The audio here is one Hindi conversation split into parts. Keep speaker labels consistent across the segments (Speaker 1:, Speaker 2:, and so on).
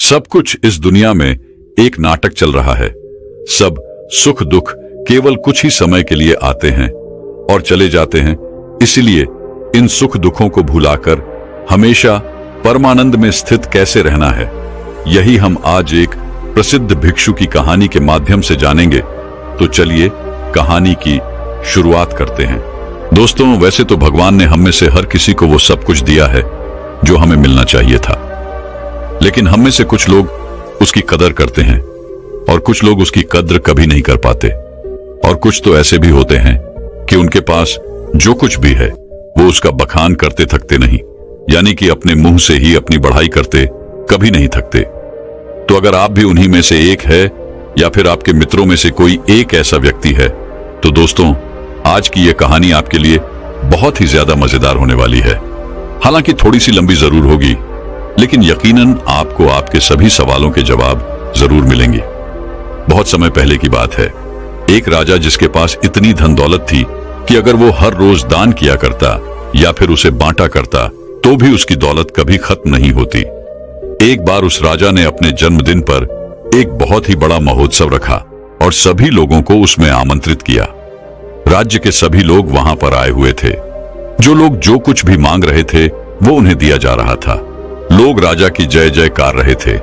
Speaker 1: सब कुछ इस दुनिया में एक नाटक चल रहा है। सब सुख दुख केवल कुछ ही समय के लिए आते हैं और चले जाते हैं। इसलिए इन सुख दुखों को भुलाकर हमेशा परमानंद में स्थित कैसे रहना है, यही हम आज एक प्रसिद्ध भिक्षु की कहानी के माध्यम से जानेंगे। तो चलिए कहानी की शुरुआत करते हैं। दोस्तों, वैसे तो भगवान ने हम में से हर किसी को वो सब कुछ दिया है जो हमें मिलना चाहिए था, लेकिन हम में से कुछ लोग उसकी कदर करते हैं और कुछ लोग उसकी कद्र कभी नहीं कर पाते। और कुछ तो ऐसे भी होते हैं कि उनके पास जो कुछ भी है वो उसका बखान करते थकते नहीं, यानी कि अपने मुंह से ही अपनी बढ़ाई करते कभी नहीं थकते। तो अगर आप भी उन्हीं में से एक है या फिर आपके मित्रों में से कोई एक ऐसा व्यक्ति है, तो दोस्तों आज की यह कहानी आपके लिए बहुत ही ज्यादा मजेदार होने वाली है। हालांकि थोड़ी सी लंबी जरूर होगी, लेकिन यकीनन आपको आपके सभी सवालों के जवाब जरूर मिलेंगे। बहुत समय पहले की बात है, एक राजा जिसके पास इतनी धन दौलत थी कि अगर वो हर रोज दान किया करता या फिर उसे बांटा करता तो भी उसकी दौलत कभी खत्म नहीं होती। एक बार उस राजा ने अपने जन्मदिन पर एक बहुत ही बड़ा महोत्सव रखा और सभी लोगों को उसमें आमंत्रित किया। राज्य के सभी लोग वहां पर आए हुए थे। जो लोग जो कुछ भी मांग रहे थे वो उन्हें दिया जा रहा था। लोग राजा की जय जयकार रहे थे,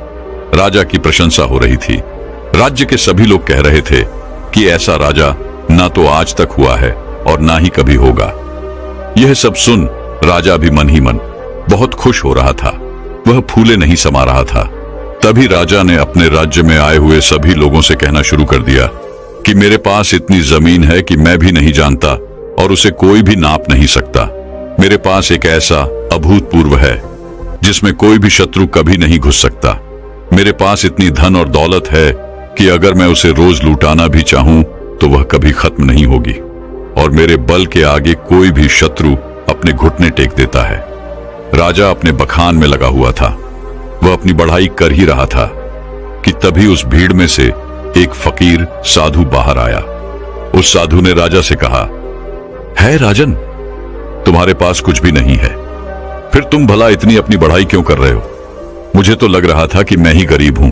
Speaker 1: राजा की प्रशंसा हो रही थी। राज्य के सभी लोग कह रहे थे कि ऐसा राजा ना तो आज तक हुआ है और ना ही कभी होगा। यह सब सुन राजा भी मन ही मन बहुत खुश हो रहा था, वह फूले नहीं समा रहा था। तभी राजा ने अपने राज्य में आए हुए सभी लोगों से कहना शुरू कर दिया कि मेरे पास इतनी जमीन है कि मैं भी नहीं जानता और उसे कोई भी नाप नहीं सकता। मेरे पास एक ऐसा अभूतपूर्व है जिसमें कोई भी शत्रु कभी नहीं घुस सकता। मेरे पास इतनी धन और दौलत है कि अगर मैं उसे रोज लुटाना भी चाहूं तो वह कभी खत्म नहीं होगी, और मेरे बल के आगे कोई भी शत्रु अपने घुटने टेक देता है। राजा अपने बखान में लगा हुआ था, वह अपनी बढ़ाई कर ही रहा था कि तभी उस भीड़ में से एक फकीर साधु बाहर आया। उस साधु ने राजा से कहा, है राजन, तुम्हारे पास कुछ भी नहीं है, फिर तुम भला इतनी अपनी बढ़ाई क्यों कर रहे हो? मुझे तो लग रहा था कि मैं ही गरीब हूं,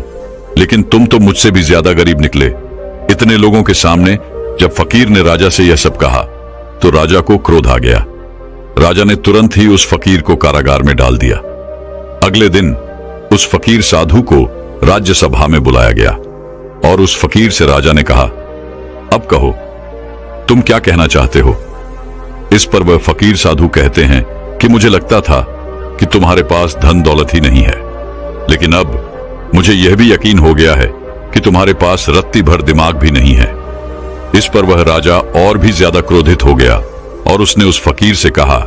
Speaker 1: लेकिन तुम तो मुझसे भी ज्यादा गरीब निकले। इतने लोगों के सामने जब फकीर ने राजा से यह सब कहा तो राजा को क्रोध आ गया। राजा ने तुरंत ही उस फकीर को कारागार में डाल दिया। अगले दिन उस फकीर साधु को राज्य सभा में बुलाया गया और उस फकीर से राजा ने कहा, अब कहो तुम क्या कहना चाहते हो? इस पर वह फकीर साधु कहते हैं कि मुझे लगता था कि तुम्हारे पास धन दौलत ही नहीं है, लेकिन अब मुझे यह भी यकीन हो गया है कि तुम्हारे पास रत्ती भर दिमाग भी नहीं है। इस पर वह राजा और भी ज्यादा क्रोधित हो गया और उसने उस फकीर से कहा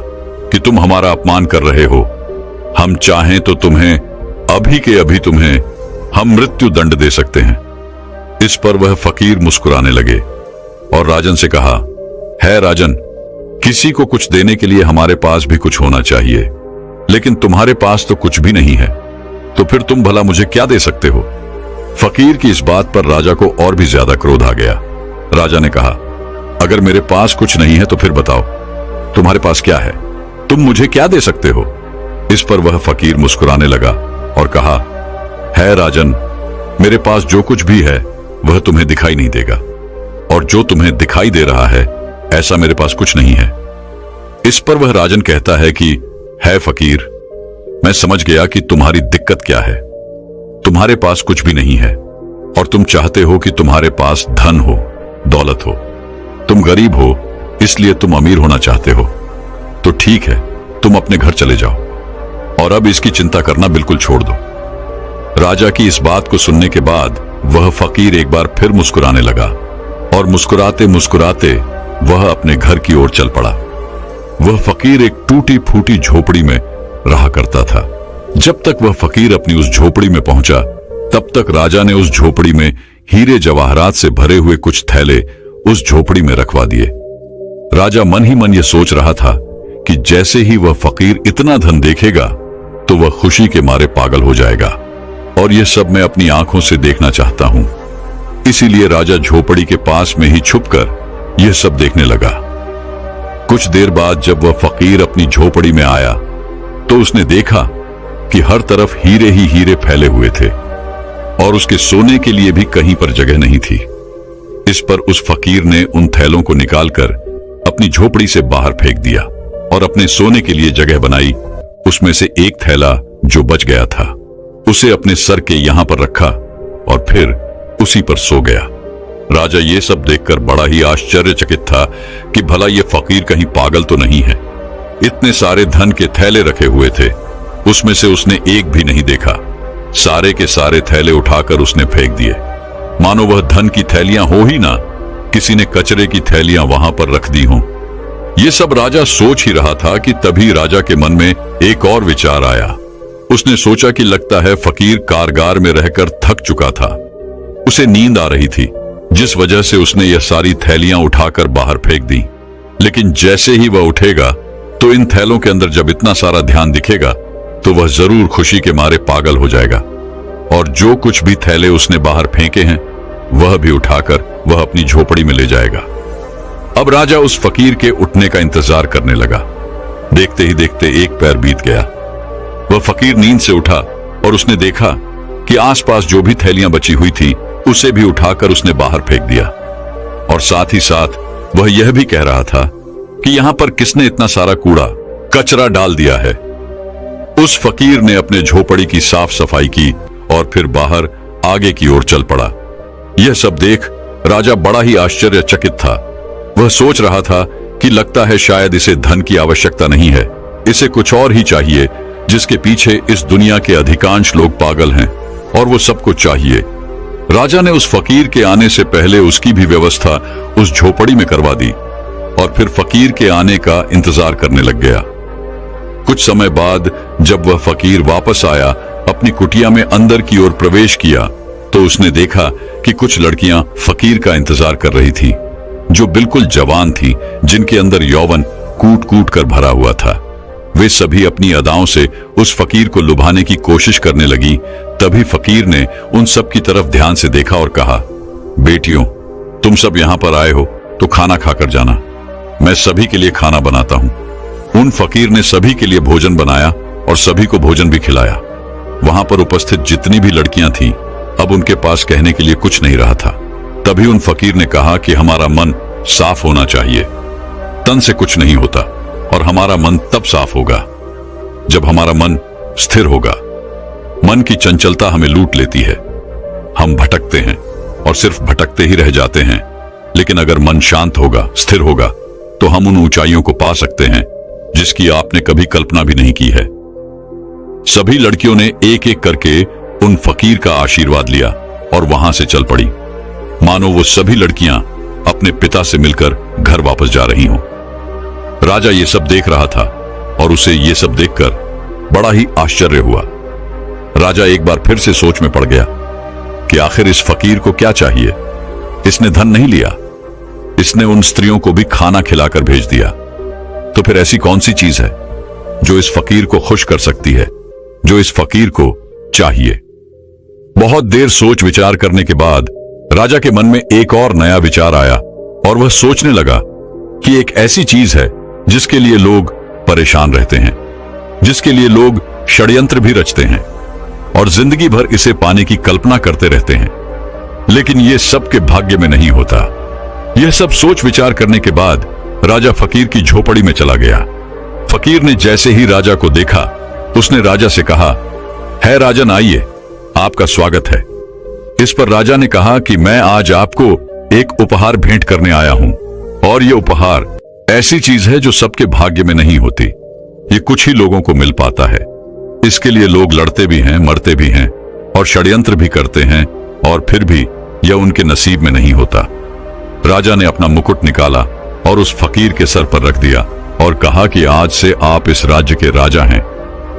Speaker 1: कि तुम हमारा अपमान कर रहे हो। हम चाहें तो तुम्हें अभी के अभी तुम्हें हम मृत्यु दंड दे सकते हैं। इस पर वह फकीर मुस्कुराने लगे और राजन से कहा, है राजन, किसी को कुछ देने के लिए हमारे पास भी कुछ होना चाहिए, लेकिन तुम्हारे पास तो कुछ भी नहीं है, तो फिर तुम भला मुझे क्या दे सकते हो? फकीर की इस बात पर राजा को और भी ज्यादा क्रोध आ गया। राजा ने कहा, अगर मेरे पास कुछ नहीं है तो फिर बताओ तुम्हारे पास क्या है, तुम मुझे क्या दे सकते हो? इस पर वह फकीर मुस्कुराने लगा और कहा, है राजन, मेरे पास जो कुछ भी है वह तुम्हें दिखाई नहीं देगा, और जो तुम्हें दिखाई दे रहा है ऐसा मेरे पास कुछ नहीं है। इस पर वह राजन कहता है कि है फकीर, मैं समझ गया कि तुम्हारी दिक्कत क्या है। तुम्हारे पास कुछ भी नहीं है और तुम चाहते हो कि तुम्हारे पास धन हो, दौलत हो। तुम गरीब हो इसलिए तुम अमीर होना चाहते हो। तो ठीक है, तुम अपने घर चले जाओ और अब इसकी चिंता करना बिल्कुल छोड़ दो। राजा की इस बात को सुनने के बाद वह फकीर एक बार फिर मुस्कुराने लगा और मुस्कुराते मुस्कुराते वह अपने घर की ओर चल पड़ा। वह फकीर एक टूटी फूटी झोपड़ी में रहा करता था। जब तक वह फकीर अपनी उस झोपड़ी में पहुंचा तब तक राजा ने उस झोपड़ी में हीरे जवाहरात से भरे हुए कुछ थैले उस झोपड़ी में रखवा दिए। राजा मन ही मन यह सोच रहा था कि जैसे ही वह फकीर इतना धन देखेगा तो वह खुशी के मारे पागल हो जाएगा, और यह सब मैं अपनी आंखों से देखना चाहता हूं। इसीलिए राजा झोपड़ी के पास में ही छुपकर यह सब देखने लगा। कुछ देर बाद जब वह फकीर अपनी झोपड़ी में आया तो उसने देखा कि हर तरफ हीरे ही हीरे फैले हुए थे। और उसके सोने के लिए भी कहीं पर जगह नहीं थी। इस पर उस फकीर ने उन थैलों को निकालकर अपनी झोपड़ी से बाहर फेंक दिया और अपने सोने के लिए जगह बनाई। उसमें से एक थैला जो बच गया था उसे अपने सर के यहां पर रखा और फिर उसी पर सो गया। राजा ये सब देखकर बड़ा ही आश्चर्यचकित था कि भला ये फकीर कहीं पागल तो नहीं है। इतने सारे धन के थैले रखे हुए थे, उसमें से उसने एक भी नहीं देखा। सारे के सारे थैले उठाकर उसने फेंक दिए, मानो वह धन की थैलियां हो ही ना, किसी ने कचरे की थैलियां वहां पर रख दी हों। ये सब राजा सोच ही रहा था कि तभी राजा के मन में एक और विचार आया। उसने सोचा कि लगता है फकीर कारगार में रहकर थक चुका था, उसे नींद आ रही थी, जिस वजह से उसने यह सारी थैलियां उठाकर बाहर फेंक दी। लेकिन जैसे ही वह उठेगा तो इन थैलों के अंदर जब इतना सारा ध्यान दिखेगा तो वह जरूर खुशी के मारे पागल हो जाएगा और जो कुछ भी थैले उसने बाहर फेंके हैं वह भी उठाकर वह अपनी झोपड़ी में ले जाएगा। अब राजा उस फकीर के उठने का इंतजार करने लगा। देखते ही देखते एक पैर बीत गया। वह फकीर नींद से उठा और उसने देखा कि आसपास जो भी थैलियां बची हुई थी उसे भी उठाकर उसने बाहर फेंक दिया और साथ ही साथ वह यह भी कह रहा था कि यहां पर किसने इतना सारा कूड़ा कचरा डाल दिया है। उस फकीर ने अपने झोपड़ी की साफ सफाई की और फिर बाहर आगे की ओर चल पड़ा। यह सब देख राजा बड़ा ही आश्चर्यचकित था। वह सोच रहा था कि लगता है शायद इसे धन की आवश्यकता नहीं है, इसे कुछ और ही चाहिए जिसके पीछे इस दुनिया के अधिकांश लोग पागल हैं और वो सबको चाहिए। राजा ने उस फकीर के आने से पहले उसकी भी व्यवस्था उस झोपड़ी में करवा दी और फिर फकीर के आने का इंतजार करने लग गया। कुछ समय बाद जब वह फकीर वापस आया, अपनी कुटिया में अंदर की ओर प्रवेश किया तो उसने देखा कि कुछ लड़कियां फकीर का इंतजार कर रही थी, जो बिल्कुल जवान थी, जिनके अंदर यौवन कूट कूट कर भरा हुआ था। वे सभी अपनी अदाओं से उस फकीर को लुभाने की कोशिश करने लगी। तभी फकीर ने उन सब की तरफ ध्यान से देखा और कहा, बेटियों, तुम सब यहाँ पर आए हो तो खाना खाकर जाना, मैं सभी के लिए खाना बनाता हूँ। उन फकीर ने सभी के लिए भोजन बनाया और सभी को भोजन भी खिलाया। वहां पर उपस्थित जितनी भी लड़कियां थीं, अब उनके पास कहने के लिए कुछ नहीं रहा था। तभी उन फकीर ने कहा कि हमारा मन साफ होना चाहिए, तन से कुछ नहीं होता और हमारा मन तब साफ होगा जब हमारा मन स्थिर होगा। मन की चंचलता हमें लूट लेती है, हम भटकते हैं और सिर्फ भटकते ही रह जाते हैं। लेकिन अगर मन शांत होगा, स्थिर होगा, तो हम उन ऊंचाइयों को पा सकते हैं जिसकी आपने कभी कल्पना भी नहीं की है। सभी लड़कियों ने एक एक करके उन फकीर का आशीर्वाद लिया और वहां से चल पड़ी, मानो वो सभी लड़कियां अपने पिता से मिलकर घर वापस जा रही हों। राजा ये सब देख रहा था और उसे ये सब देखकर बड़ा ही आश्चर्य हुआ। राजा एक बार फिर से सोच में पड़ गया कि आखिर इस फकीर को क्या चाहिए। इसने धन नहीं लिया, इसने उन स्त्रियों को भी खाना खिलाकर भेज दिया, तो फिर ऐसी कौन सी चीज है जो इस फकीर को खुश कर सकती है, जो इस फकीर को चाहिए। बहुत देर सोच विचार करने के बाद राजा के मन में एक और नया विचार आया और वह सोचने लगा कि एक ऐसी चीज है जिसके लिए लोग परेशान रहते हैं, जिसके लिए लोग षड्यंत्र भी रचते हैं और जिंदगी भर इसे पाने की कल्पना करते रहते हैं, लेकिन यह सबके भाग्य में नहीं होता। यह सब सोच विचार करने के बाद राजा फकीर की झोपड़ी में चला गया। फकीर ने जैसे ही राजा को देखा, उसने राजा से कहा, है राजन, आइए, आपका स्वागत है। इस पर राजा ने कहा कि मैं आज आपको एक उपहार भेंट करने आया हूं और यह उपहार ऐसी चीज है जो सबके भाग्य में नहीं होती, ये कुछ ही लोगों को मिल पाता है। इसके लिए लोग लड़ते भी हैं, मरते भी हैं और षड्यंत्र भी करते हैं और फिर भी यह उनके नसीब में नहीं होता। राजा ने अपना मुकुट निकाला और उस फकीर के सर पर रख दिया और कहा कि आज से आप इस राज्य के राजा हैं।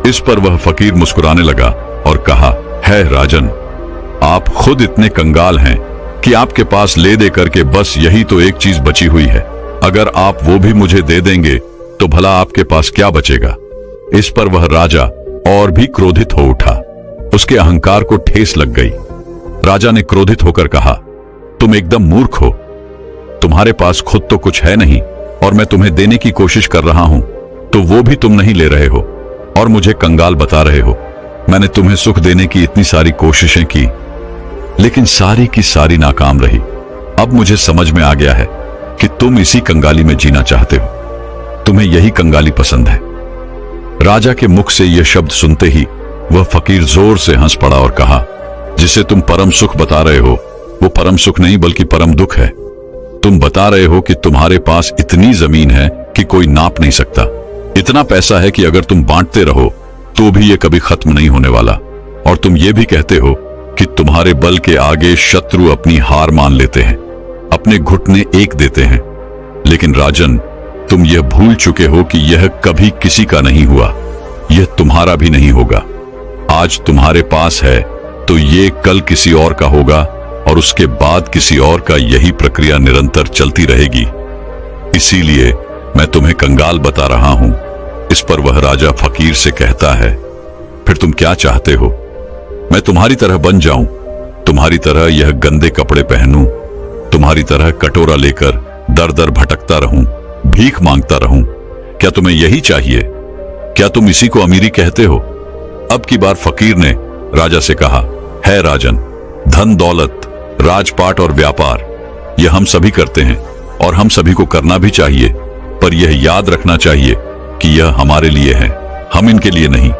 Speaker 1: इस पर वह फकीर मुस्कुराने लगा और कहा, है राजन, आप खुद इतने कंगाल हैं कि आपके पास ले दे करके बस यही तो एक चीज बची हुई है। अगर आप वो भी मुझे दे देंगे तो भला आपके पास क्या बचेगा। इस पर वह राजा और भी क्रोधित हो उठा, उसके अहंकार को ठेस लग गई। राजा ने क्रोधित होकर कहा, तुम एकदम मूर्ख हो, तुम्हारे पास खुद तो कुछ है नहीं और मैं तुम्हें देने की कोशिश कर रहा हूं तो वो भी तुम नहीं ले रहे हो और मुझे कंगाल बता रहे हो। मैंने तुम्हें सुख देने की इतनी सारी कोशिशें की लेकिन सारी की सारी नाकाम रही। अब मुझे समझ में आ गया है कि तुम इसी कंगाली में जीना चाहते हो, तुम्हें यही कंगाली पसंद है। राजा के मुख से यह शब्द सुनते ही वह फकीर जोर से हंस पड़ा और कहा, जिसे तुम परम सुख बता रहे हो वो परम सुख नहीं बल्कि परम दुख है। तुम बता रहे हो कि तुम्हारे पास इतनी जमीन है कि कोई नाप नहीं सकता, इतना पैसा है कि अगर तुम बांटते रहो तो भी ये कभी खत्म नहीं होने वाला, और तुम ये भी कहते हो कि तुम्हारे बल के आगे शत्रु अपनी हार मान लेते हैं, अपने घुटने एक देते हैं। लेकिन राजन, तुम यह भूल चुके हो कि यह कभी किसी का नहीं हुआ, यह तुम्हारा भी नहीं होगा। आज तुम्हारे पास है तो ये कल किसी और का होगा और उसके बाद किसी और का। यही प्रक्रिया निरंतर चलती रहेगी। इसीलिए मैं तुम्हें कंगाल बता रहा हूं। इस पर वह राजा फकीर से कहता है, फिर तुम क्या चाहते हो? मैं तुम्हारी तरह बन जाऊं, तुम्हारी तरह यह गंदे कपड़े पहनूं, तुम्हारी तरह कटोरा लेकर दर दर भटकता रहूं, भीख मांगता रहूं? क्या तुम्हें यही चाहिए? क्या तुम इसी को अमीरी कहते हो? अब की बार फकीर ने राजा से कहा, है राजन, धन दौलत, राजपाट और व्यापार यह हम सभी करते हैं और हम सभी को करना भी चाहिए, पर यह याद रखना चाहिए कि यह हमारे लिए है, हम इनके लिए नहीं।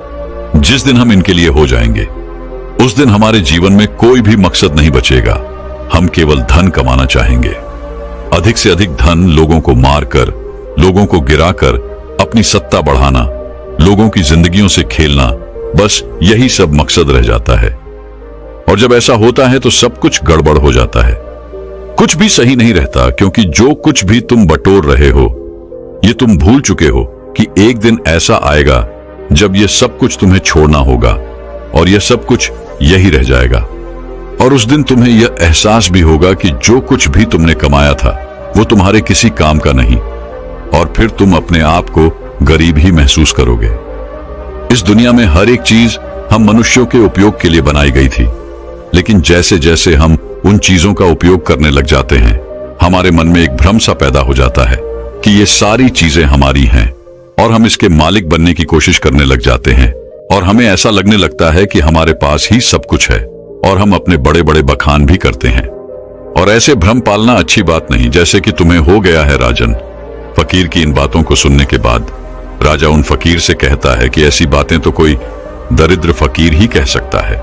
Speaker 1: जिस दिन हम इनके लिए हो जाएंगे उस दिन हमारे जीवन में कोई भी मकसद नहीं बचेगा। हम केवल धन कमाना चाहेंगे, अधिक से अधिक धन, लोगों को मारकर, लोगों को गिराकर अपनी सत्ता बढ़ाना, लोगों की जिंदगियों से खेलना, बस यही सब मकसद रह जाता है। और जब ऐसा होता है तो सब कुछ गड़बड़ हो जाता है, कुछ भी सही नहीं रहता, क्योंकि जो कुछ भी तुम बटोर रहे हो ये तुम भूल चुके हो कि एक दिन ऐसा आएगा जब ये सब कुछ तुम्हें छोड़ना होगा और यह सब कुछ यही रह जाएगा। और उस दिन तुम्हें यह एहसास भी होगा कि जो कुछ भी तुमने कमाया था वो तुम्हारे किसी काम का नहीं, और फिर तुम अपने आप को गरीब ही महसूस करोगे। इस दुनिया में हर एक चीज हम मनुष्यों के उपयोग के लिए बनाई गई थी, लेकिन जैसे जैसे हम उन चीजों का उपयोग करने लग जाते हैं हमारे मन में एक भ्रम सा पैदा हो जाता है कि ये सारी चीजें हमारी हैं, और हम इसके मालिक बनने की कोशिश करने लग जाते हैं, और हमें ऐसा लगने लगता है कि हमारे पास ही सब कुछ है, और हम अपने बड़े बड़े बखान भी करते हैं। और ऐसे भ्रम पालना अच्छी बात नहीं, जैसे कि तुम्हें हो गया है राजन। फकीर की इन बातों को सुनने के बाद राजा उन फकीर से कहता है कि ऐसी बातें तो कोई दरिद्र फकीर ही कह सकता है,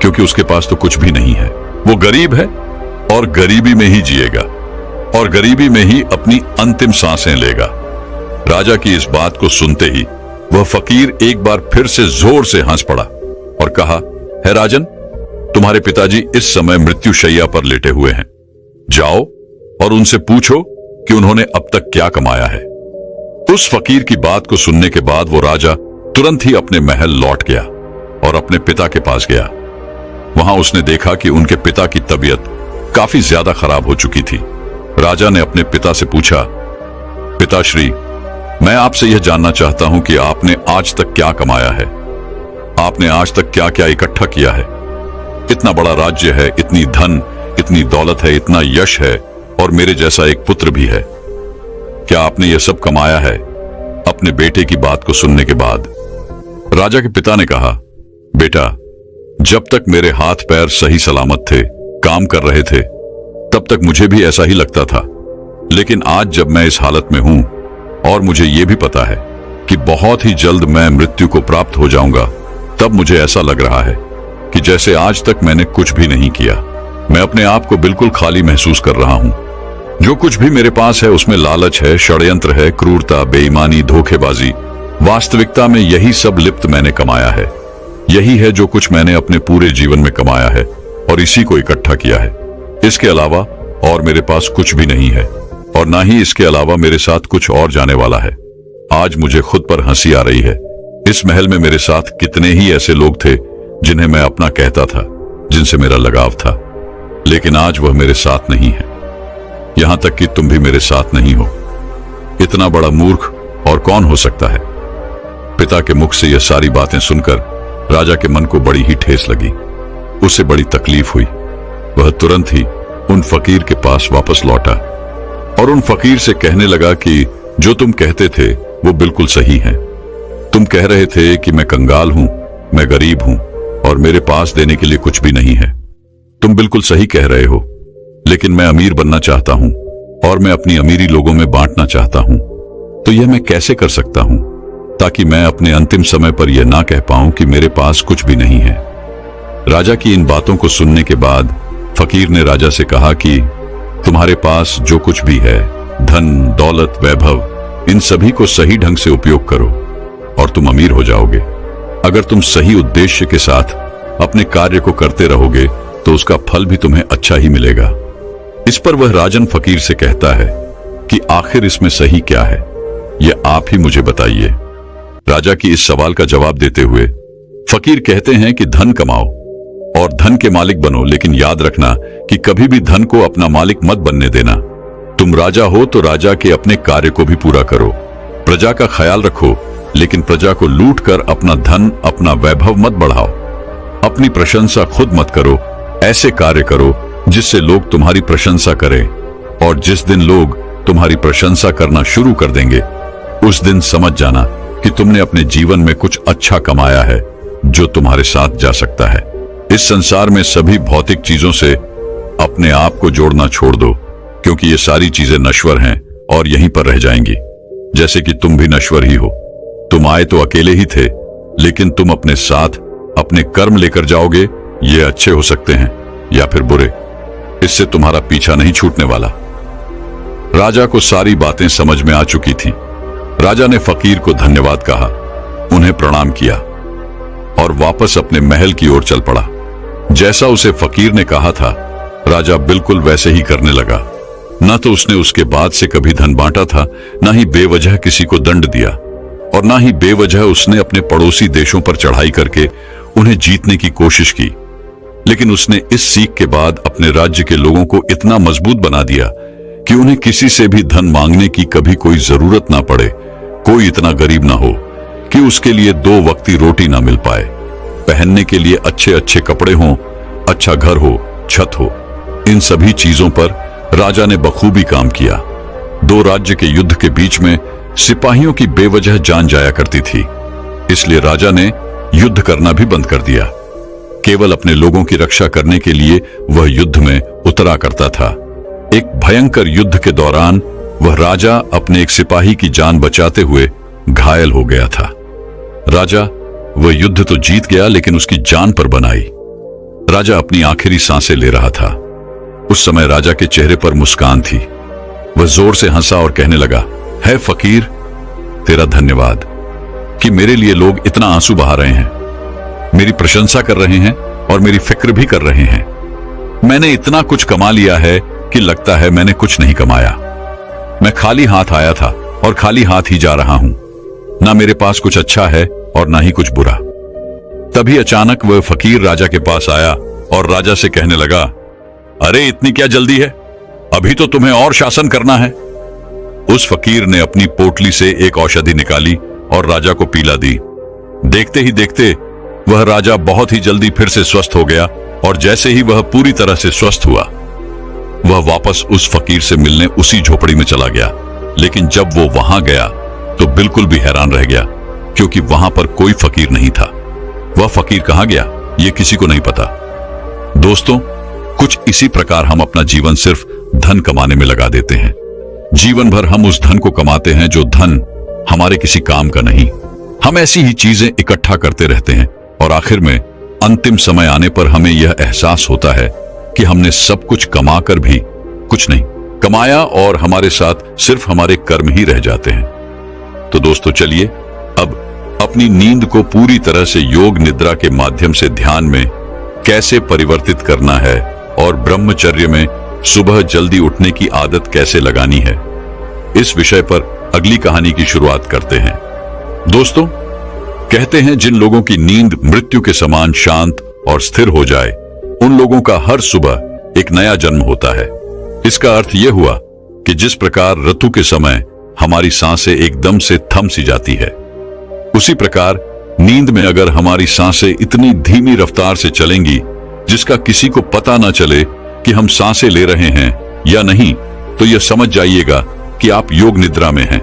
Speaker 1: क्योंकि उसके पास तो कुछ भी नहीं है। वो गरीब है और गरीबी में ही जिएगा और गरीबी में ही अपनी अंतिम सांसें लेगा। राजा की इस बात को सुनते ही वह फकीर एक बार फिर से जोर से हंस पड़ा और कहा, है राजन, तुम्हारे पिताजी इस समय मृत्युशैया पर लेटे हुए हैं, जाओ और उनसे पूछो कि उन्होंने अब तक क्या कमाया है। उस फकीर की बात को सुनने के बाद वो राजा तुरंत ही अपने महल लौट गया और अपने पिता के पास गया। वहां उसने देखा कि उनके पिता की तबीयत काफी ज्यादा खराब हो चुकी थी। राजा ने अपने पिता से पूछा, पिताश्री, मैं आपसे यह जानना चाहता हूं कि आपने आज तक क्या कमाया है, आपने आज तक क्या क्या इकट्ठा किया है। इतना बड़ा राज्य है, इतनी धन, इतनी दौलत है, इतना यश है, और मेरे जैसा एक पुत्र भी है। क्या आपने यह सब कमाया है? अपने बेटे की बात को सुनने के बाद राजा के पिता ने कहा, बेटा, जब तक मेरे हाथ पैर सही सलामत थे, काम कर रहे थे, तब तक मुझे भी ऐसा ही लगता था। लेकिन आज जब मैं इस हालत में हूं और मुझे यह भी पता है कि बहुत ही जल्द मैं मृत्यु को प्राप्त हो जाऊंगा, तब मुझे ऐसा लग रहा है कि जैसे आज तक मैंने कुछ भी नहीं किया। मैं अपने आप को बिल्कुल खाली महसूस कर रहा हूं। जो कुछ भी मेरे पास है उसमें लालच है, षड्यंत्र है, क्रूरता, बेईमानी, धोखेबाजी। वास्तविकता में यही सब लिप्त मैंने कमाया है। यही है जो कुछ मैंने अपने पूरे जीवन में कमाया है और इसी को इकट्ठा किया है। इसके अलावा और मेरे पास कुछ भी नहीं है, और ना ही इसके अलावा मेरे साथ कुछ और जाने वाला है। आज मुझे खुद पर हंसी आ रही है। इस महल में मेरे साथ कितने ही ऐसे लोग थे जिन्हें मैं अपना कहता था, जिनसे मेरा लगाव था, लेकिन आज वह मेरे साथ नहीं है। यहां तक कि तुम भी मेरे साथ नहीं हो। इतना बड़ा मूर्ख और कौन हो सकता है? पिता के मुख से यह सारी बातें सुनकर राजा के मन को बड़ी ही ठेस लगी। उसे बड़ी तकलीफ हुई। वह तुरंत ही उन फकीर के पास वापस लौटा और उन फकीर से कहने लगा कि जो तुम कहते थे वो बिल्कुल सही है। तुम कह रहे थे कि मैं कंगाल हूं, मैं गरीब हूं और मेरे पास देने के लिए कुछ भी नहीं है। तुम बिल्कुल सही कह रहे हो, लेकिन मैं अमीर बनना चाहता हूं और मैं अपनी अमीरी लोगों में बांटना चाहता हूं। तो यह मैं कैसे कर सकता हूं ताकि मैं अपने अंतिम समय पर यह ना कह पाऊं कि मेरे पास कुछ भी नहीं है। राजा की इन बातों को सुनने के बाद फकीर ने राजा से कहा कि तुम्हारे पास जो कुछ भी है, धन, दौलत, वैभव, इन सभी को सही ढंग से उपयोग करो और तुम अमीर हो जाओगे। अगर तुम सही उद्देश्य के साथ अपने कार्य को करते रहोगे तो उसका फल भी तुम्हें अच्छा ही मिलेगा। इस पर वह राजन फकीर से कहता है कि आखिर इसमें सही क्या है, यह आप ही मुझे बताइए। राजा की इस सवाल का जवाब देते हुए फकीर कहते हैं कि धन कमाओ और धन के मालिक बनो, लेकिन याद रखना कि कभी भी धन को अपना मालिक मत बनने देना। तुम राजा हो तो राजा के अपने कार्य को भी पूरा करो, प्रजा का ख्याल रखो, लेकिन प्रजा को लूट कर अपना धन, अपना वैभव मत बढ़ाओ। अपनी प्रशंसा खुद मत करो, ऐसे कार्य करो जिससे लोग तुम्हारी प्रशंसा करें, और जिस दिन लोग तुम्हारी प्रशंसा करना शुरू कर देंगे उस दिन समझ जाना कि तुमने अपने जीवन में कुछ अच्छा कमाया है जो तुम्हारे साथ जा सकता है। इस संसार में सभी भौतिक चीजों से अपने आप को जोड़ना छोड़ दो, क्योंकि ये सारी चीजें नश्वर हैं और यहीं पर रह जाएंगी, जैसे कि तुम भी नश्वर ही हो। तुम आए तो अकेले ही थे, लेकिन तुम अपने साथ अपने कर्म लेकर जाओगे। ये अच्छे हो सकते हैं या फिर बुरे, इससे तुम्हारा पीछा नहीं छूटने वाला। राजा को सारी बातें समझ में आ चुकी थीं। राजा ने फकीर को धन्यवाद कहा, उन्हें प्रणाम किया और वापस अपने महल की ओर चल पड़ा। जैसा उसे फकीर ने कहा था, राजा बिल्कुल वैसे ही करने लगा। न तो उसने उसके बाद से कभी धन बांटा था, न ही बेवजह किसी को दंड दिया, और न ही बेवजह उसने अपने पड़ोसी देशों पर चढ़ाई करके उन्हें जीतने की कोशिश की। लेकिन उसने इस सीख के बाद अपने राज्य के लोगों को इतना मजबूत बना दिया कि उन्हें किसी से भी धन मांगने की कभी कोई जरूरत ना पड़े। कोई इतना गरीब ना हो कि उसके लिए 2 वक्ती रोटी ना मिल पाए, पहनने के लिए अच्छे अच्छे कपड़े हों, अच्छा घर हो, छत हो। इन सभी चीजों पर राजा ने बखूबी काम किया। 2 राज्य के युद्ध के बीच में सिपाहियों की बेवजह जान जाया करती थी, इसलिए राजा ने युद्ध करना भी बंद कर दिया। केवल अपने लोगों की रक्षा करने के लिए वह युद्ध में उतरा करता था। एक भयंकर युद्ध के दौरान वह राजा अपने एक सिपाही की जान बचाते हुए घायल हो गया था। राजा वह युद्ध तो जीत गया, लेकिन उसकी जान पर बनाई। राजा अपनी आखिरी सांसें ले रहा था। उस समय राजा के चेहरे पर मुस्कान थी। वह जोर से हंसा और कहने लगा, है फकीर, तेरा धन्यवाद कि मेरे लिए लोग इतना आंसू बहा रहे हैं, मेरी प्रशंसा कर रहे हैं और मेरी फिक्र भी कर रहे हैं। मैंने इतना कुछ कमा लिया है कि लगता है मैंने कुछ नहीं कमाया। मैं खाली हाथ आया था और खाली हाथ ही जा रहा हूं। ना मेरे पास कुछ अच्छा है और ना ही कुछ बुरा। तभी अचानक वह फकीर राजा के पास आया और राजा से कहने लगा, अरे इतनी क्या जल्दी है, अभी तो तुम्हें और शासन करना है। उस फकीर ने अपनी पोटली से एक औषधि निकाली और राजा को पिला दी। देखते ही देखते वह राजा बहुत ही जल्दी फिर से स्वस्थ हो गया, और जैसे ही वह पूरी तरह से स्वस्थ हुआ, वह वापस उस फकीर से मिलने उसी झोपड़ी में चला गया। लेकिन जब वो वहां गया तो बिल्कुल भी हैरान रह गया, क्योंकि वहां पर कोई फकीर नहीं था। वह फकीर कहां गया, ये किसी को नहीं पता। दोस्तों, कुछ इसी प्रकार हम अपना जीवन सिर्फ धन कमाने में लगा देते हैं। जीवन भर हम उस धन को कमाते हैं जो धन हमारे किसी काम का नहीं। हम ऐसी ही चीजें इकट्ठा करते रहते हैं और आखिर में अंतिम समय आने पर हमें यह एहसास होता है कि हमने सब कुछ कमाकर भी कुछ नहीं कमाया और हमारे साथ सिर्फ हमारे कर्म ही रह जाते हैं। तो दोस्तों, चलिए अब अपनी नींद को पूरी तरह से योग निद्रा के माध्यम से ध्यान में कैसे परिवर्तित करना है और ब्रह्मचर्य में सुबह जल्दी उठने की आदत कैसे लगानी है, इस विषय पर अगली कहानी की शुरुआत करते हैं। दोस्तों, कहते हैं जिन लोगों की नींद मृत्यु के समान शांत और स्थिर हो जाए, उन लोगों का हर सुबह एक नया जन्म होता है। इसका अर्थ यह हुआ कि जिस प्रकार ऋतु के समय हमारी सांसें एकदम से थम सी जाती है, उसी प्रकार नींद में अगर हमारी सांसें इतनी धीमी रफ्तार से चलेंगी जिसका किसी को पता न चले कि हम सांसें ले रहे हैं या नहीं, तो यह समझ जाइएगा कि आप योग निद्रा में हैं।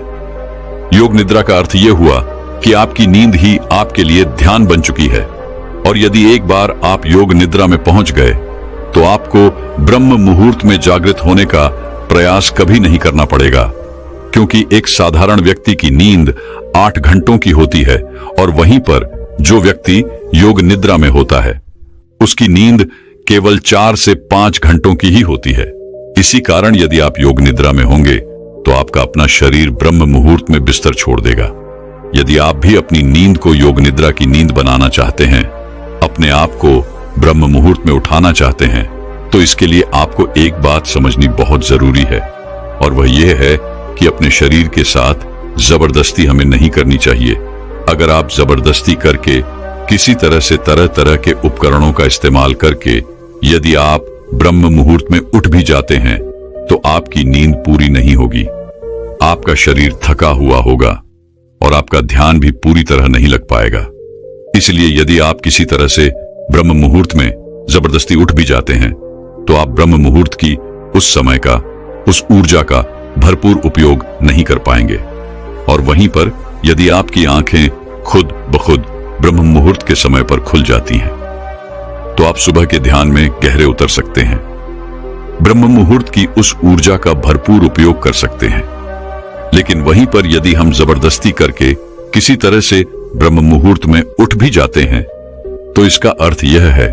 Speaker 1: योग निद्रा का अर्थ यह हुआ कि आपकी नींद ही आपके लिए ध्यान बन चुकी है, और यदि एक बार आप योग निद्रा में पहुंच गए तो आपको ब्रह्म मुहूर्त में जागृत होने का प्रयास कभी नहीं करना पड़ेगा, क्योंकि एक साधारण व्यक्ति की नींद 8 घंटों की होती है और वहीं पर जो व्यक्ति योग निद्रा में होता है उसकी नींद केवल 4 से 5 घंटों की ही होती है। इसी कारण यदि आप योग निद्रा में होंगे तो आपका अपना शरीर ब्रह्म मुहूर्त में बिस्तर छोड़ देगा। यदि आप भी अपनी नींद को योग निद्रा की नींद बनाना चाहते हैं, अपने आप को ब्रह्म मुहूर्त में उठाना चाहते हैं, तो इसके लिए आपको एक बात समझनी बहुत जरूरी है, और वह यह है कि अपने शरीर के साथ जबरदस्ती हमें नहीं करनी चाहिए। अगर आप जबरदस्ती करके किसी तरह से तरह तरह के उपकरणों का इस्तेमाल करके यदि आप ब्रह्म मुहूर्त में उठ भी जाते हैं तो आपकी नींद पूरी नहीं होगी। आपका शरीर थका हुआ होगा और आपका ध्यान भी पूरी तरह नहीं लग पाएगा। इसलिए यदि आप किसी तरह से ब्रह्म मुहूर्त में जबरदस्ती उठ भी जाते हैं तो आप ब्रह्म मुहूर्त की उस समय का, उस ऊर्जा का भरपूर उपयोग नहीं कर पाएंगे। और वहीं पर यदि आपकी आंखें खुद ब खुद ब्रह्म मुहूर्त के समय पर खुल जाती हैं तो आप सुबह के ध्यान में गहरे उतर सकते हैं, ब्रह्म मुहूर्त की उस ऊर्जा का भरपूर उपयोग कर सकते हैं। लेकिन वहीं पर यदि हम जबरदस्ती करके किसी तरह से ब्रह्म मुहूर्त में उठ भी जाते हैं तो इसका अर्थ यह है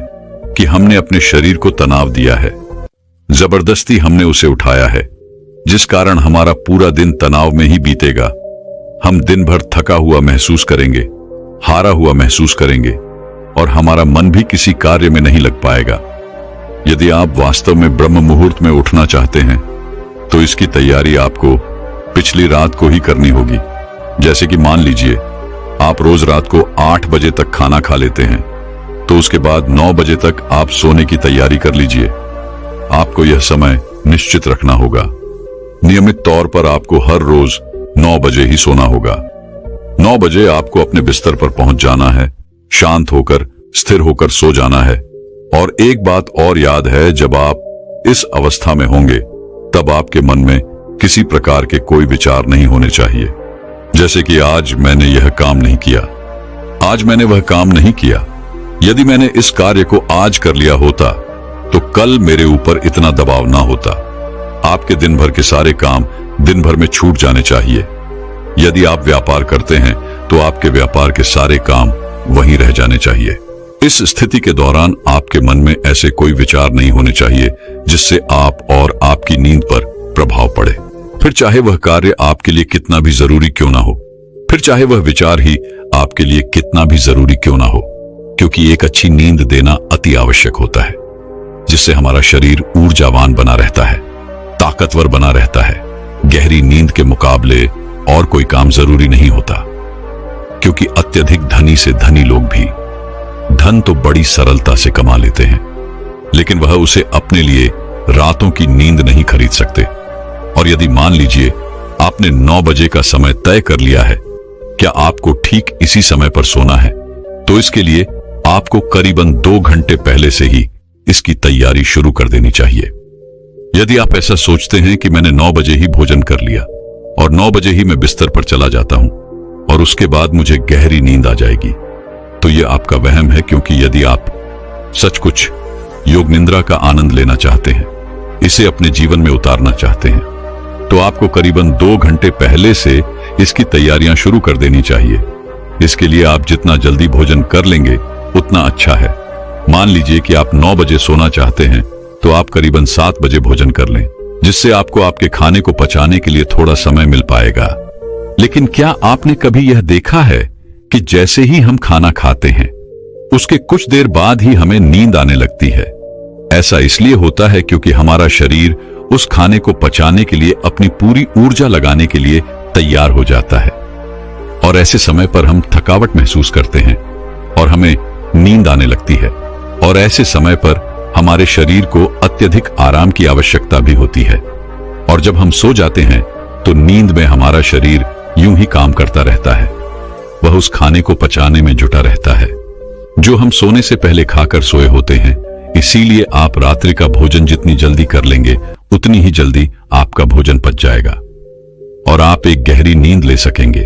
Speaker 1: कि हमने अपने शरीर को तनाव दिया है, जबरदस्ती हमने उसे उठाया है, जिस कारण हमारा पूरा दिन तनाव में ही बीतेगा। हम दिन भर थका हुआ महसूस करेंगे, हारा हुआ महसूस करेंगे और हमारा मन भी किसी कार्य में नहीं लग पाएगा। यदि आप वास्तव में ब्रह्म मुहूर्त में उठना चाहते हैं तो इसकी तैयारी आपको पिछली रात को ही करनी होगी। जैसे कि मान लीजिए आप रोज रात को 8 बजे तक खाना खा लेते हैं तो उसके बाद 9 बजे तक आप सोने की तैयारी कर लीजिए। आपको यह समय निश्चित रखना होगा। नियमित तौर पर आपको हर रोज 9 बजे ही सोना होगा। 9 बजे आपको अपने बिस्तर पर पहुंच जाना है, शांत होकर स्थिर होकर सो जाना है। और एक बात और याद है, जब आप इस अवस्था में होंगे तब आपके मन में किसी प्रकार के कोई विचार नहीं होने चाहिए, जैसे कि आज मैंने यह काम नहीं किया, आज मैंने वह काम नहीं किया। यदि मैंने इस कार्य को आज कर लिया होता तो कल मेरे ऊपर इतना दबाव ना होता। आपके दिन भर के सारे काम दिन भर में छूट जाने चाहिए। यदि आप व्यापार करते हैं तो आपके व्यापार के सारे काम वहीं रह जाने चाहिए। इस स्थिति के दौरान आपके मन में ऐसे कोई विचार नहीं होने चाहिए जिससे आप और आपकी नींद पर प्रभाव पड़े, फिर चाहे वह कार्य आपके लिए कितना भी जरूरी क्यों ना हो, फिर चाहे वह विचार ही आपके लिए कितना भी जरूरी क्यों ना हो, क्योंकि एक अच्छी नींद देना अति आवश्यक होता है, जिससे हमारा शरीर ऊर्जावान बना रहता है, ताकतवर बना रहता है। गहरी नींद के मुकाबले और कोई काम जरूरी नहीं होता, क्योंकि अत्यधिक धनी से धनी लोग भी धन तो बड़ी सरलता से कमा लेते हैं, लेकिन वह उसे अपने लिए रातों की नींद नहीं खरीद सकते। और यदि मान लीजिए आपने 9 बजे का समय तय कर लिया है, क्या आपको ठीक इसी समय पर सोना है, तो इसके लिए आपको करीबन 2 घंटे पहले से ही इसकी तैयारी शुरू कर देनी चाहिए। यदि आप ऐसा सोचते हैं कि मैंने 9 बजे ही भोजन कर लिया और 9 बजे ही मैं बिस्तर पर चला जाता हूं और उसके बाद मुझे गहरी नींद आ जाएगी, तो यह आपका वहम है, क्योंकि यदि आप सच कुछ योग निद्रा का आनंद लेना चाहते हैं, इसे अपने जीवन में उतारना चाहते हैं, तो आपको करीबन 2 घंटे पहले से इसकी तैयारियां शुरू कर देनी चाहिए। इसके लिए आप जितना जल्दी भोजन कर लेंगे उतना अच्छा है। मान लीजिए कि आप 9 बजे सोना चाहते हैं तो आप करीबन 7 बजे भोजन कर लें, जिससे आपको आपके खाने को पचाने के लिए थोड़ा समय मिल पाएगा। लेकिन क्या आपने कभी यह देखा है कि जैसे ही हम खाना खाते हैं उसके कुछ देर बाद ही हमें नींद आने लगती है? ऐसा इसलिए होता है क्योंकि हमारा शरीर उस खाने को पचाने के लिए अपनी पूरी ऊर्जा लगाने के लिए तैयार हो जाता है, और ऐसे समय पर हम थकावट महसूस करते हैं और हमें नींद आने लगती है। और ऐसे समय पर हमारे शरीर को अत्यधिक आराम की आवश्यकता भी होती है, और जब हम सो जाते हैं तो नींद में हमारा शरीर यूं ही काम करता रहता है, वह उस खाने को पचाने में जुटा रहता है जो हम सोने से पहले खाकर सोए होते हैं। इसीलिए आप रात्रि का भोजन जितनी जल्दी कर लेंगे उतनी ही जल्दी आपका भोजन पच जाएगा और आप एक गहरी नींद ले सकेंगे।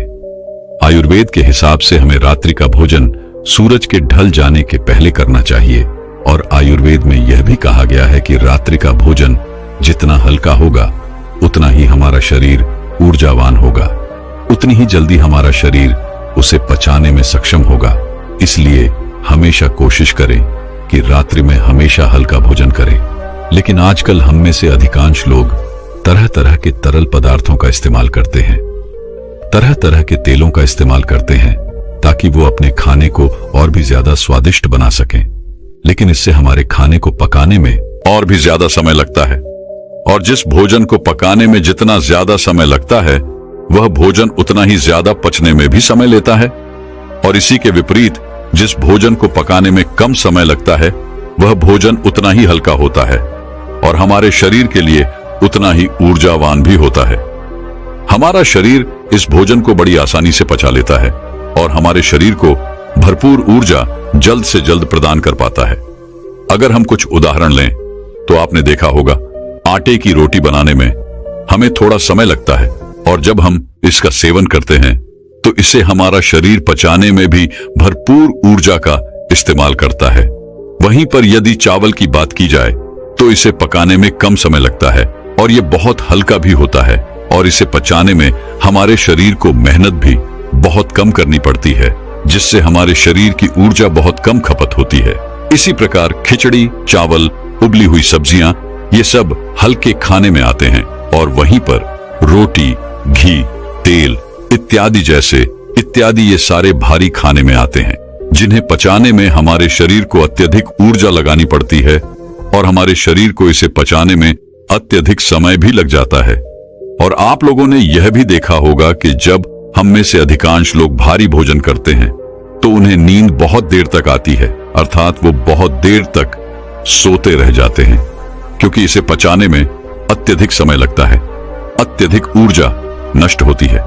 Speaker 1: आयुर्वेद के हिसाब से हमें रात्रि का भोजन सूरज के ढल जाने के पहले करना चाहिए, और आयुर्वेद में यह भी कहा गया है कि रात्रि का भोजन जितना हल्का होगा उतना ही हमारा शरीर ऊर्जावान होगा, उतनी ही जल्दी हमारा शरीर उसे पचाने में सक्षम होगा। इसलिए हमेशा कोशिश करें कि रात्रि में हमेशा हल्का भोजन करें। लेकिन आजकल हम में से अधिकांश लोग तरह तरह के तरल पदार्थों का इस्तेमाल करते हैं, तरह तरह के तेलों का इस्तेमाल करते हैं ताकि वो अपने खाने को और भी ज्यादा स्वादिष्ट बना सकें। लेकिन इससे हमारे खाने को पकाने में और भी ज्यादा समय लगता है, और जिस भोजन को पकाने में जितना ज्यादा समय लगता है वह भोजन उतना ही ज्यादा पचने में भी समय लेता है। और इसी के विपरीत जिस भोजन को पकाने में कम समय लगता है वह भोजन उतना ही हल्का होता है और हमारे शरीर के लिए उतना ही ऊर्जावान भी होता है। हमारा शरीर इस भोजन को बड़ी आसानी से पचा लेता है और हमारे शरीर को भरपूर ऊर्जा जल्द से जल्द प्रदान कर पाता है। अगर हम कुछ उदाहरण लें तो आपने देखा होगा आटे की रोटी बनाने में हमें थोड़ा समय लगता है, और जब हम इसका सेवन करते हैं तो इसे हमारा शरीर पचाने में भी भरपूर ऊर्जा का इस्तेमाल करता है। वहीं पर यदि चावल की बात की जाए तो इसे पकाने में कम समय लगता है और यह बहुत हल्का भी होता है, और इसे पचाने में हमारे शरीर को मेहनत भी बहुत कम करनी पड़ती है, जिससे हमारे शरीर की ऊर्जा बहुत कम खपत होती है। इसी प्रकार खिचड़ी, चावल, उबली हुई सब्जियां, ये सब हल्के खाने में आते हैं, और वहीं पर रोटी, घी, तेल इत्यादि ये सारे भारी खाने में आते हैं, जिन्हें पचाने में हमारे शरीर को अत्यधिक ऊर्जा लगानी पड़ती है और हमारे शरीर को इसे पचाने में अत्यधिक समय भी लग जाता है। और आप लोगों ने यह भी देखा होगा कि जब हम में से अधिकांश लोग भारी भोजन करते हैं तो उन्हें नींद बहुत देर तक आती है, अर्थात वो बहुत देर तक सोते रह जाते हैं, क्योंकि इसे पचाने में अत्यधिक समय लगता है, अत्यधिक ऊर्जा नष्ट होती है।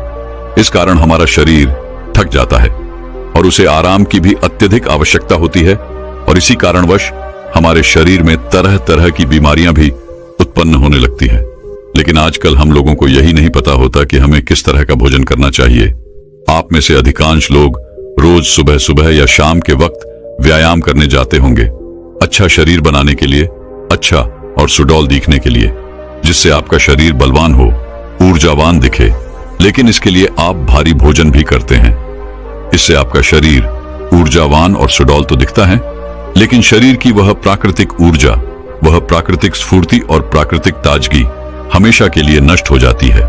Speaker 1: इस कारण हमारा शरीर थक जाता है और उसे आराम की भी अत्यधिक आवश्यकता होती है, और इसी कारणवश हमारे शरीर में तरह तरह की बीमारियां भी उत्पन्न होने लगती है। लेकिन आजकल हम लोगों को यही नहीं पता होता कि हमें किस तरह का भोजन करना चाहिए। आप में से अधिकांश लोग रोज सुबह सुबह या शाम के वक्त व्यायाम करने जाते होंगे, अच्छा शरीर बनाने के लिए, अच्छा और सुडौल दिखने के लिए, जिससे आपका शरीर बलवान हो, ऊर्जावान दिखे। लेकिन इसके लिए आप भारी भोजन भी करते हैं। इससे आपका शरीर ऊर्जावान और सुडौल तो दिखता है, लेकिन शरीर की वह प्राकृतिक ऊर्जा, वह प्राकृतिक स्फूर्ति और प्राकृतिक ताजगी हमेशा के लिए नष्ट हो जाती है।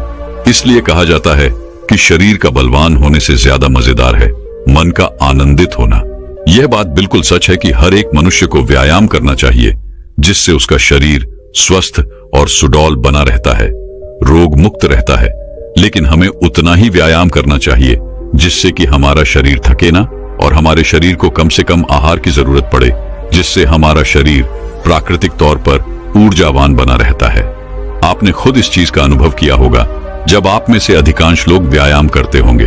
Speaker 1: इसलिए कहा जाता है कि शरीर का बलवान होने से ज्यादा मजेदार है मन का आनंदित होना। यह बात बिल्कुल सच है कि हर एक मनुष्य को व्यायाम करना चाहिए, जिससे उसका शरीर स्वस्थ और सुडौल बना रहता है, रोग मुक्त रहता है। लेकिन हमें उतना ही व्यायाम करना चाहिए जिससे कि हमारा शरीर थके ना, और हमारे शरीर को कम से कम आहार की जरूरत पड़े, जिससे हमारा शरीर प्राकृतिक तौर पर ऊर्जावान बना रहता है। आपने खुद इस चीज का अनुभव किया होगा जब आप में से अधिकांश लोग व्यायाम करते होंगे,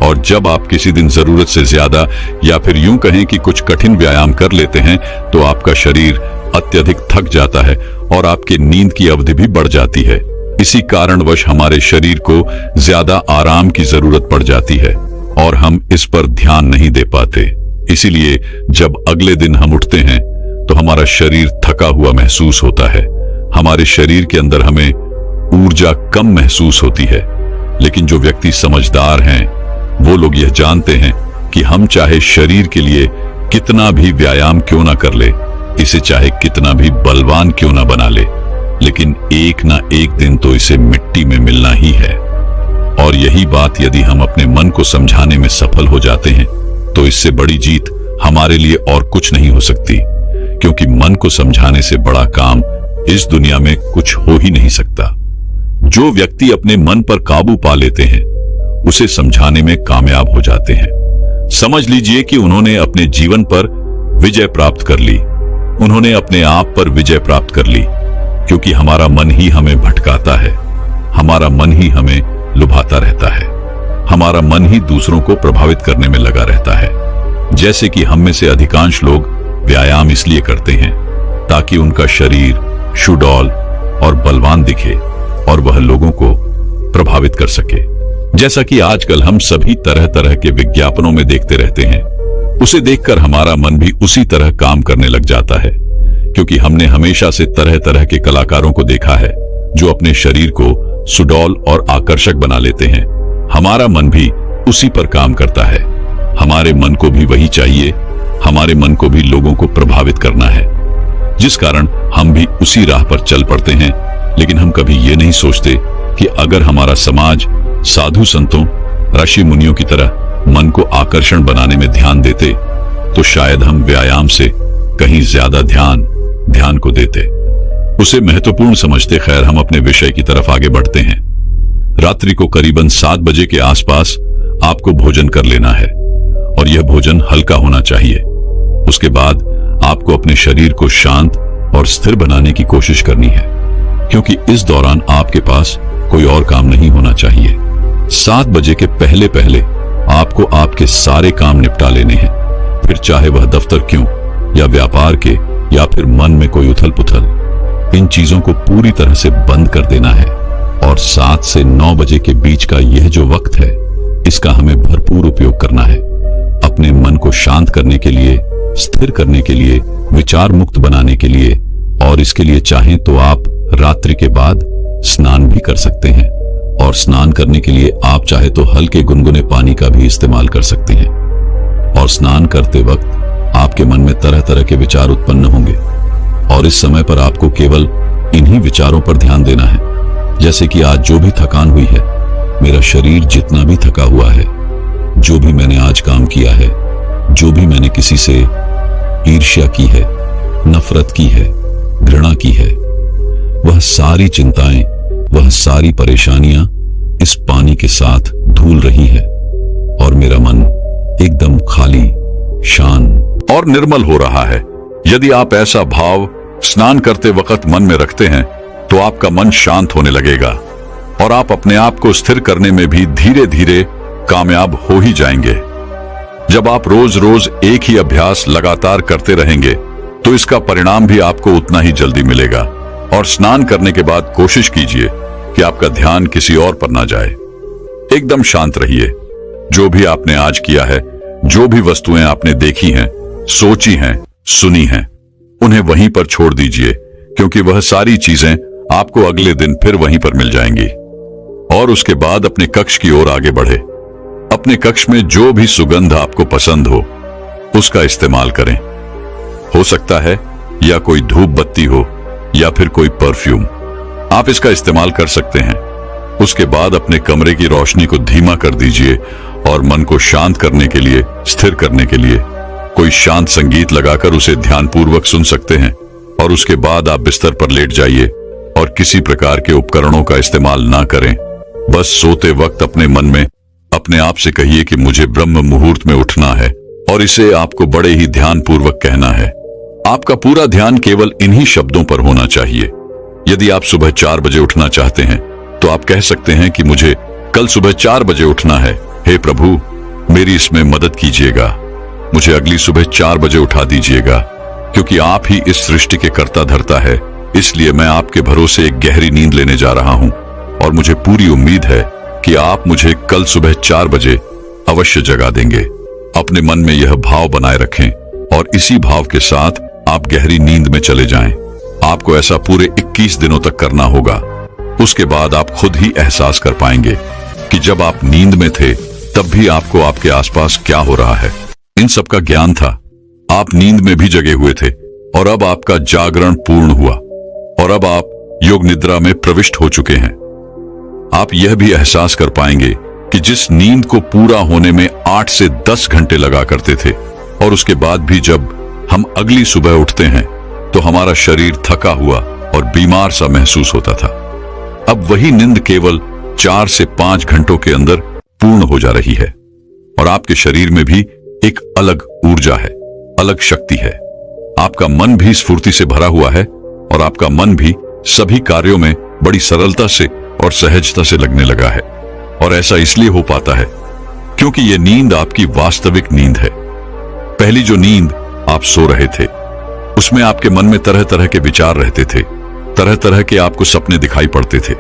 Speaker 1: और जब आप किसी दिन जरूरत से ज्यादा या फिर यूं कहें कि कुछ कठिन व्यायाम कर लेते हैं तो आपका शरीर अत्यधिक थक जाता है और आपकी नींद की अवधि भी बढ़ जाती है। इसी कारणवश हमारे शरीर को ज्यादा आराम की जरूरत पड़ जाती है और हम इस पर ध्यान नहीं दे पाते। इसीलिए जब अगले दिन हम उठते हैं तो हमारा शरीर थका हुआ महसूस होता है, हमारे शरीर के अंदर हमें ऊर्जा कम महसूस होती है। लेकिन जो व्यक्ति समझदार हैं वो लोग यह जानते हैं कि हम चाहे शरीर के लिए कितना भी व्यायाम क्यों ना कर ले, इसे चाहे कितना भी बलवान क्यों ना बना ले, लेकिन एक ना एक दिन तो इसे मिट्टी में मिलना ही है। और यही बात यदि हम अपने मन को समझाने में सफल हो जाते हैं तो इससे बड़ी जीत हमारे लिए और कुछ नहीं हो सकती, क्योंकि मन को समझाने से बड़ा काम इस दुनिया में कुछ हो ही नहीं सकता। जो व्यक्ति अपने मन पर काबू पा लेते हैं उसे समझाने में कामयाब हो जाते हैं। समझ लीजिए कि उन्होंने अपने जीवन पर विजय प्राप्त कर ली, उन्होंने अपने आप पर विजय प्राप्त कर ली, क्योंकि हमारा मन ही हमें भटकाता है, हमारा मन ही हमें लुभाता रहता है, हमारा मन ही दूसरों को प्रभावित करने में लगा रहता है। जैसे कि हम में से अधिकांश लोग व्यायाम इसलिए करते हैं ताकि उनका शरीर सुडौल और बलवान दिखे और वह लोगों को प्रभावित कर सके। जैसा कि आजकल हम सभी तरह तरह के विज्ञापनों में देखते रहते हैं, उसे देखकर हमारा मन भी उसी तरह काम करने लग जाता है। क्योंकि हमने हमेशा से तरह तरह के कलाकारों को देखा है जो अपने शरीर को सुडौल और आकर्षक बना लेते हैं। हमारा मन भी उसी पर काम करता है। हमारे मन को भी वही चाहिए। हमारे मन को भी लोगों को प्रभावित करना है, जिस कारण हम भी उसी राह पर चल पड़ते हैं। लेकिन हम कभी ये नहीं सोचते कि अगर हमारा समाज साधु संतों, ऋषि मुनियों की तरह मन को आकर्षण बनाने में ध्यान देते तो शायद हम व्यायाम से कहीं ज्यादा ध्यान को देते, उसे महत्वपूर्ण समझते। खैर, हम अपने विषय की तरफ आगे बढ़ते हैं। रात्रि को करीबन 7 बजे के आसपास आपको भोजन कर लेना है और यह भोजन हल्का होना चाहिए। उसके बाद आपको अपने शरीर को शांत और स्थिर बनाने की कोशिश करनी है, क्योंकि इस दौरान आपके पास कोई और काम नहीं होना चाहिए। 7 बजे के पहले पहले आपको आपके सारे काम निपटा लेने हैं, फिर चाहे वह दफ्तर क्यों या व्यापार के या फिर मन में कोई उथल पुथल, इन चीजों को पूरी तरह से बंद कर देना है। और 7 से 9 बजे के बीच का यह जो वक्त है, इसका हमें भरपूर उपयोग करना है अपने मन को शांत करने के लिए, स्थिर करने के लिए, विचार मुक्त बनाने के लिए। और इसके लिए चाहें तो आप रात्रि के बाद स्नान भी कर सकते हैं, और स्नान करने के लिए आप चाहे तो हल्के गुनगुने पानी का भी इस्तेमाल कर सकते हैं। और स्नान करते वक्त आपके मन में तरह तरह के विचार उत्पन्न होंगे, और इस समय पर आपको केवल इन्हीं विचारों पर ध्यान देना है, जैसे कि आज जो भी थकान हुई है, मेरा शरीर जितना भी थका हुआ है, जो भी मैंने आज काम किया है, जो भी मैंने किसी से ईर्ष्या की है, नफरत की है, घृणा की है, वह सारी चिंताएं, वह सारी परेशानियां इस पानी के साथ धुल रही है, और मेरा मन एकदम खाली, शांत और निर्मल हो रहा है। यदि आप ऐसा भाव स्नान करते वक्त मन में रखते हैं तो आपका मन शांत होने लगेगा और आप अपने आप को स्थिर करने में भी धीरे धीरे कामयाब हो ही जाएंगे। जब आप रोज रोज एक ही अभ्यास लगातार करते रहेंगे तो इसका परिणाम भी आपको उतना ही जल्दी मिलेगा। और स्नान करने के बाद कोशिश कीजिए कि आपका ध्यान किसी और पर ना जाए। एकदम शांत रहिए। जो भी आपने आज किया है, जो भी वस्तुएं आपने देखी हैं, सोची हैं, सुनी हैं, उन्हें वहीं पर छोड़ दीजिए, क्योंकि वह सारी चीजें आपको अगले दिन फिर वहीं पर मिल जाएंगी। और उसके बाद अपने कक्ष की ओर आगे बढ़े। अपने कक्ष में जो भी सुगंध आपको पसंद हो उसका इस्तेमाल करें। हो सकता है या कोई धूप बत्ती हो या फिर कोई परफ्यूम, आप इसका इस्तेमाल कर सकते हैं। उसके बाद अपने कमरे की रोशनी को धीमा कर दीजिए और मन को शांत करने के लिए, स्थिर करने के लिए कोई शांत संगीत लगाकर उसे ध्यानपूर्वक सुन सकते हैं। और उसके बाद आप बिस्तर पर लेट जाइए और किसी प्रकार के उपकरणों का इस्तेमाल ना करें। बस सोते वक्त अपने मन में अपने आप से कहिए कि मुझे ब्रह्म मुहूर्त में उठना है, और इसे आपको बड़े ही ध्यानपूर्वक कहना है। आपका पूरा ध्यान केवल इन्हीं शब्दों पर होना चाहिए। यदि आप सुबह 4 बजे उठना चाहते हैं तो आप कह सकते हैं कि मुझे कल सुबह 4 बजे उठना है। हे प्रभु, मेरी इसमें मदद कीजिएगा। मुझे अगली सुबह 4 बजे उठा दीजिएगा, क्योंकि आप ही इस सृष्टि के कर्ता धर्ता है। इसलिए मैं आपके भरोसे एक गहरी नींद लेने जा रहा हूं, और मुझे पूरी उम्मीद है कि आप मुझे कल सुबह 4 बजे अवश्य जगा देंगे। अपने मन में यह भाव बनाए रखें और इसी भाव के साथ आप गहरी नींद में चले जाएं। आपको ऐसा पूरे 21 दिनों तक करना होगा। उसके बाद आप खुद ही एहसास कर पाएंगे कि जब आप नींद में थे तब भी आपको आपके आसपास क्या हो रहा है। इन सब का ज्ञान था। आप नींद में भी जगे हुए थे, और अब आपका जागरण पूर्ण हुआ, और अब आप योग निद्रा में प्रविष्ट हो चुके हैं। आप यह भी एहसास कर पाएंगे कि जिस नींद को पूरा होने में 8 से 10 घंटे लगा करते थे, और उसके बाद भी जब हम अगली सुबह उठते हैं तो हमारा शरीर थका हुआ और बीमार सा महसूस होता था, अब वही नींद केवल 4 से 5 घंटों के अंदर पूर्ण हो जा रही है। और आपके शरीर में भी एक अलग ऊर्जा है, अलग शक्ति है। आपका मन भी स्फूर्ति से भरा हुआ है, और आपका मन भी सभी कार्यों में बड़ी सरलता से और सहजता से लगने लगा है। और ऐसा इसलिए हो पाता है क्योंकि यह नींद आपकी वास्तविक नींद है। पहली जो नींद आप सो रहे थे, उसमें आपके मन में तरह तरह के विचार रहते थे, तरह तरह के आपको सपने दिखाई पड़ते थे।